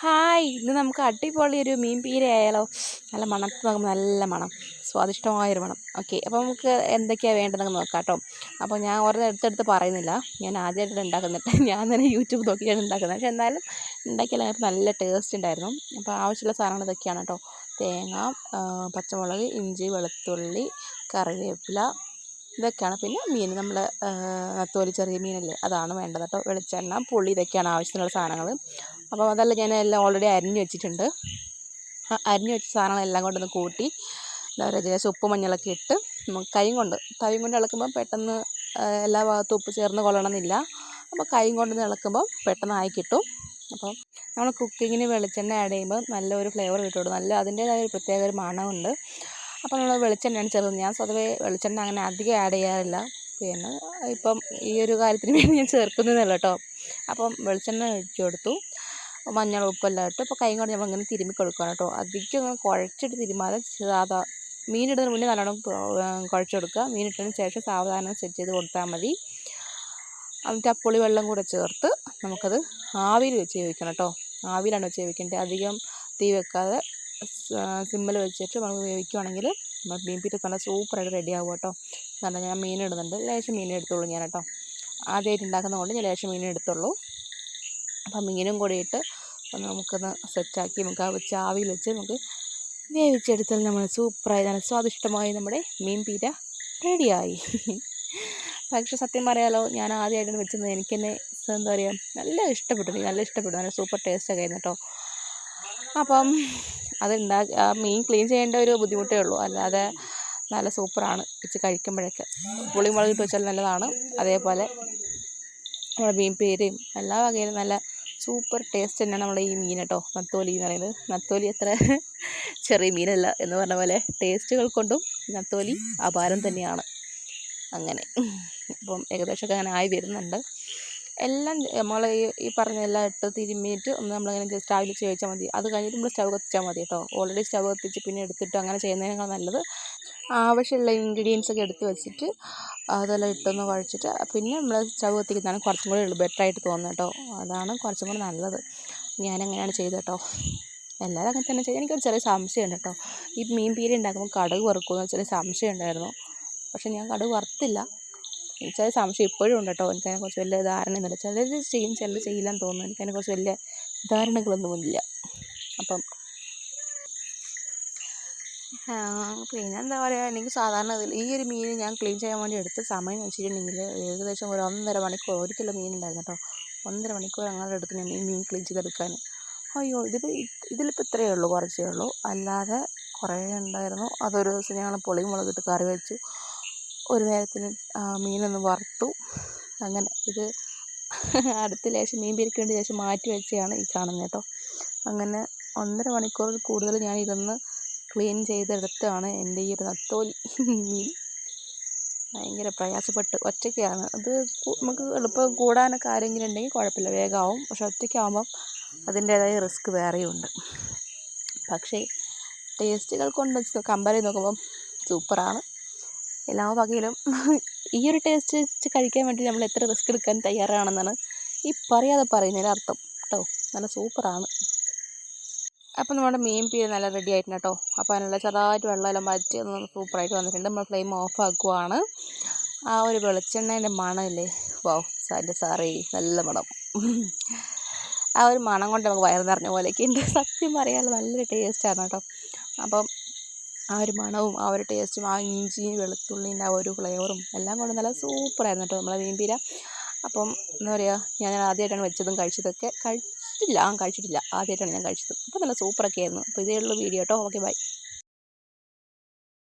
Hi, ഇന്ന് നമുക്ക് അടിപൊളി ഒരു മീൻ പീര ആയാലോ? നല്ല മണത്ത് നോക്കുമ്പോൾ നല്ല മണം, സ്വാദിഷ്ടമായൊരു മണം. ഓക്കെ, അപ്പോൾ നമുക്ക് എന്തൊക്കെയാണ് വേണ്ടതെന്ന് നോക്കാം കേട്ടോ. അപ്പോൾ ഞാൻ ഓരോ എടുത്തെടുത്ത് പറയുന്നില്ല, ഞാൻ ആദ്യമായിട്ട് ഉണ്ടാക്കുന്നിട്ട് ഞാൻ തന്നെ യൂട്യൂബ് നോക്കിയാണ് ഉണ്ടാക്കുന്നത്. പക്ഷേ എന്നാലും ഉണ്ടാക്കിയാൽ എനിക്ക് നല്ല ടേസ്റ്റ് ഉണ്ടായിരുന്നു. അപ്പോൾ ആവശ്യമുള്ള സാധനങ്ങൾ ഇതൊക്കെയാണ് കേട്ടോ: തേങ്ങ, പച്ചമുളക്, ഇഞ്ചി, വെളുത്തുള്ളി, കറിവേപ്പില, ഇതൊക്കെയാണ്. പിന്നെ മീൻ, നമ്മൾ നത്തോലി ചെറിയ മീനല്ലേ, അതാണ് വേണ്ടത് കേട്ടോ. വെളിച്ചെണ്ണ, പുളി, ഇതൊക്കെയാണ് ആവശ്യത്തിനുള്ള സാധനങ്ങൾ. അപ്പോൾ അതെല്ലാം ഞാൻ എല്ലാം ഓൾറെഡി അരിഞ്ഞ് വെച്ചിട്ടുണ്ട്. അരിഞ്ഞ് വെച്ച സാധനങ്ങളെല്ലാം കൊണ്ടൊന്ന് കൂട്ടി എന്താ പറയുക, ലേശം ഉപ്പ് മഞ്ഞളൊക്കെ ഇട്ട് കൈ കൊണ്ട് ഇളക്കുമ്പോൾ പെട്ടെന്ന് എല്ലാ ഭാഗത്തും ഉപ്പ് ചേർന്ന് കൊള്ളണമെന്നില്ല. അപ്പോൾ കൈ കൊണ്ട് ഇളക്കുമ്പോൾ പെട്ടെന്ന് ആയി കിട്ടും. അപ്പോൾ നമ്മൾ കുക്കിങ്ങിന് വെളിച്ചെണ്ണ ആഡ് ചെയ്യുമ്പോൾ നല്ലൊരു ഫ്ലേവർ കിട്ടും, നല്ല അതിൻ്റേതായ ഒരു പ്രത്യേക ഒരു മണമുണ്ട്. അപ്പോൾ നമ്മൾ വെളിച്ചെണ്ണയാണ് ചേർക്കുന്നത്. ഞാൻ സ്വതവേ വെളിച്ചെണ്ണ അങ്ങനെ അധികം ആഡ് ചെയ്യാറില്ല, പിന്നെ ഇപ്പം ഈ ഒരു കാര്യത്തിന് വേണ്ടി ഞാൻ ചേർക്കുന്നതല്ല കേട്ടോ. അപ്പം വെളിച്ചെണ്ണ ഒഴിച്ചു കൊടുത്തു, മഞ്ഞൾ ഉപ്പെല്ലാം ഇട്ട് ഇപ്പോൾ കൈ കൊണ്ട് നമ്മൾ ഇങ്ങനെ തിരുമ്മി കൊടുക്കണം കേട്ടോ. അധികം അങ്ങനെ കുഴച്ചിട്ട് തിരുമാതെ സാധാ മീനിടുന്നതിന് മുന്നേ നല്ലോണം കുഴച്ച് കൊടുക്കുക. മീനിട്ടതിന് ശേഷം സാവധാനം സെറ്റ് ചെയ്ത് കൊടുത്താൽ മതി. എന്നിട്ട് ആ പുളി വെള്ളം കൂടെ ചേർത്ത് നമുക്കത് ആവിയിൽ വെച്ച് വേവിക്കണം കേട്ടോ. ആവിയിലാണ് വെച്ച് വേവിക്കേണ്ടത്, അധികം തീ വെക്കാതെ സിമ്മിൽ വെച്ചിട്ട് നമുക്ക് വേവിക്കുകയാണെങ്കിൽ നമ്മൾ മീൻ പീര നല്ല സൂപ്പറായിട്ട് റെഡി ആകും കേട്ടോ. കാരണം ഞാൻ മീൻ ഇടുന്നുണ്ട്, ലേശം മീൻ എടുത്തുള്ളൂ ഞാൻ കേട്ടോ. ആദ്യമായിട്ട് ഉണ്ടാക്കുന്നതുകൊണ്ട് ഞാൻ ലേശം മീൻ എടുത്തുള്ളൂ. അപ്പം മീനും കൂടി ഇട്ട് നമുക്കൊന്ന് സെറ്റാക്കി നമുക്ക് ആ വെച്ച് ആവിയിൽ വെച്ച് നമുക്ക് വേവിച്ചെടുത്താൽ നമ്മൾ സൂപ്പറായി നല്ല സ്വാദിഷ്ടമായി നമ്മുടെ മീൻ പീര റെഡിയായി. പക്ഷേ സത്യം പറയാലോ, ഞാൻ ആദ്യമായിട്ടാണ് വെച്ചത്, എനിക്ക് തന്നെ എന്താ പറയുക, നല്ല ഇഷ്ടപ്പെട്ടു, നല്ല സൂപ്പർ ടേസ്റ്റൊക്കെ ആയിരുന്നു കേട്ടോ. അപ്പം ആ മീൻ ക്ലീൻ ചെയ്യേണ്ട ഒരു ബുദ്ധിമുട്ടേ ഉള്ളൂ, അല്ലാതെ നല്ല സൂപ്പറാണ് വെച്ച് കഴിക്കുമ്പോഴൊക്കെ. പുളി മുളക് ഇട്ട് വെച്ചാൽ നല്ലതാണ്. അതേപോലെ നമ്മുടെ മീൻ പീരയും എല്ലാ വകയിലും നല്ല സൂപ്പർ ടേസ്റ്റ് തന്നെയാണ് നമ്മുടെ ഈ മീൻ കേട്ടോ. നത്തോലി എന്ന് പറയുന്നത്, നത്തോലി അത്ര ചെറിയ മീനല്ല എന്ന് പറഞ്ഞ പോലെ ടേസ്റ്റുകൾ കൊണ്ടും നത്തോലി അപാരം തന്നെയാണ്. അങ്ങനെ അപ്പം ഏകദേശമൊക്കെ അങ്ങനെ ആയി വരുന്നുണ്ട്. എല്ലാം നമ്മൾ ഈ പറഞ്ഞ എല്ലാം ഇട്ട് തിരുമ്മിയിട്ട് ഒന്ന് നമ്മളങ്ങനെ ജസ്റ്റ് ആവിൽ വെച്ച് വേവിച്ചാൽ മതി. അത് കഴിഞ്ഞിട്ട് നമ്മൾ സ്റ്റവ് കത്തിച്ചാൽ മതി കേട്ടോ. ഓൾറെഡി സ്റ്റവ് കത്തിച്ച് പിന്നെ എടുത്തിട്ട് അങ്ങനെ ചെയ്യുന്നതിനേക്കാൾ നല്ലത് ആവശ്യമുള്ള ഇൻഗ്രീഡിയൻസ് ഒക്കെ എടുത്ത് വെച്ചിട്ട് അതെല്ലാം ഇട്ടൊന്ന് കുഴച്ചിട്ട് പിന്നെ നമ്മൾ സ്റ്റവ് കത്തിക്കുന്നതാണ് കുറച്ചും കൂടി ബെറ്ററായിട്ട് തോന്നുന്നത് കേട്ടോ. അതാണ് കുറച്ചും കൂടി നല്ലത്. ഞാനങ്ങനെയാണ് ചെയ്തത് കേട്ടോ. എല്ലാവരും അങ്ങനെ തന്നെ ചെയ്ത്. എനിക്കൊരു ചെറിയ സംശയമുണ്ട് കേട്ടോ, ഈ മീൻ പീര ഉണ്ടാക്കുമ്പോൾ കടുക് വറുക്കുമെന്ന് ചെറിയ സംശയം ഉണ്ടായിരുന്നു. പക്ഷേ ഞാൻ കടുക് വറുത്തില്ല. ചില സംശയം ഇപ്പോഴും ഉണ്ട് കേട്ടോ. എനിക്കതിനെക്കുറിച്ച് വലിയ ധാരണയൊന്നുമില്ല. ചിലർ ചെയ്യും, ചിലർ ചെയ്യില്ലെന്ന് തോന്നുന്നു. എനിക്കതിനെക്കുറിച്ച് വലിയ ധാരണകളൊന്നുമില്ല. അപ്പം പിന്നെ എന്താ പറയുക, എനിക്ക് സാധാരണ ഈ ഒരു മീൻ ഞാൻ ക്ലീൻ ചെയ്യാൻ വേണ്ടി എടുത്ത സമയം എന്ന് വെച്ചിട്ടുണ്ടെങ്കിൽ ഏകദേശം ഒരു 1.5 മണിക്കൂർ. 1 കിലോ മീൻ ഉണ്ടായിരുന്നു കേട്ടോ. 1.5 മണിക്കൂർ അങ്ങനെ എടുത്ത് ഞാൻ ഈ മീൻ ക്ലീൻ ചെയ്തെടുക്കാൻ. അയ്യോ, ഇതിലിപ്പോൾ ഇത്രയേ ഉള്ളൂ, കുറച്ചേ ഉള്ളൂ. അല്ലാതെ കുറേ ഉണ്ടായിരുന്നു. അതൊരു ദിവസം ഞങ്ങൾ പുളിയും മുളകിട്ട് കറി വെച്ചു, ഒരു നേരത്തിന് മീനൊന്ന് വറുത്തു. അങ്ങനെ ഇത് അടുത്ത ലേശം മീൻ പിരിക്ക് വേണ്ടി ലേശം മാറ്റി വെച്ചാണ് ഈ കാണുന്നത് കേട്ടോ. അങ്ങനെ 1.5 മണിക്കൂറിൽ കൂടുതൽ ഞാൻ ഇരുന്ന് ക്ലീൻ ചെയ്തെടുത്താണ് എൻ്റെ ഈ ഒരു നത്തോലി മീൻ. ഭയങ്കര പ്രയാസപ്പെട്ട്, ഒറ്റയ്ക്കാണ് അത്. നമുക്ക് എളുപ്പം കൂടാനൊക്കെ ആരെങ്കിലും ഉണ്ടെങ്കിൽ കുഴപ്പമില്ല, വേഗമാവും. പക്ഷെ ഒറ്റയ്ക്കാവുമ്പം അതിൻ്റേതായ റിസ്ക് വേറെയും ഉണ്ട്. പക്ഷേ ടേസ്റ്റുകൾ കൊണ്ട് കമ്പയർ ചെയ്ത് നോക്കുമ്പം സൂപ്പറാണ് എല്ലാ വകയിലും. ഈ ഒരു ടേസ്റ്റ് വെച്ച് കഴിക്കാൻ വേണ്ടി നമ്മൾ എത്ര റിസ്ക് എടുക്കാൻ തയ്യാറാണെന്നാണ് ഈ പറയാതെ പറയുന്നതിന് അർത്ഥം കേട്ടോ. നല്ല സൂപ്പറാണ്. അപ്പോൾ നമ്മുടെ മീൻ പീര നല്ല റെഡി ആയിട്ടുണ്ട് കേട്ടോ. അപ്പോൾ അതിനുള്ള ചെറുതായിട്ട് വെള്ളമെല്ലാം മാറ്റി ഒന്ന് സൂപ്പറായിട്ട് വന്നിട്ടുണ്ട്. നമ്മൾ ഫ്ലെയിം ഓഫ് ആക്കുവാണ്. ആ ഒരു വെളിച്ചെണ്ണേൻ്റെ മണമില്ലേ, വൗ സാൻ്റെ സാറേ, നല്ല മണം. ആ ഒരു മണം കൊണ്ട് നമുക്ക് വയറ് നിറഞ്ഞ പോലെയൊക്കെ ഉണ്ട്. സത്യം പറയാമല്ലോ, നല്ലൊരു ടേസ്റ്റാണ് കേട്ടോ. അപ്പം ആ ഒരു മണവും ആ ഒരു ടേസ്റ്റും ആ ഇഞ്ചിയും വെളുത്തുള്ളീൻ്റെ ആ ഒരു ഫ്ലേവറും എല്ലാം കൊണ്ട് നല്ല സൂപ്പറായിരുന്നു കേട്ടോ നമ്മളെ മീൻ പീര. അപ്പം എന്താ പറയുക, ഞാൻ ആദ്യമായിട്ടാണ് വെച്ചതും കഴിച്ചതൊക്കെ. കഴിച്ചിട്ടില്ല, ആദ്യമായിട്ടാണ് ഞാൻ കഴിച്ചത്. അപ്പോൾ നല്ല സൂപ്പറൊക്കെ ആയിരുന്നു. അപ്പോൾ ഇതേ ഉള്ളൂ വീഡിയോ കേട്ടോ. Okay, by.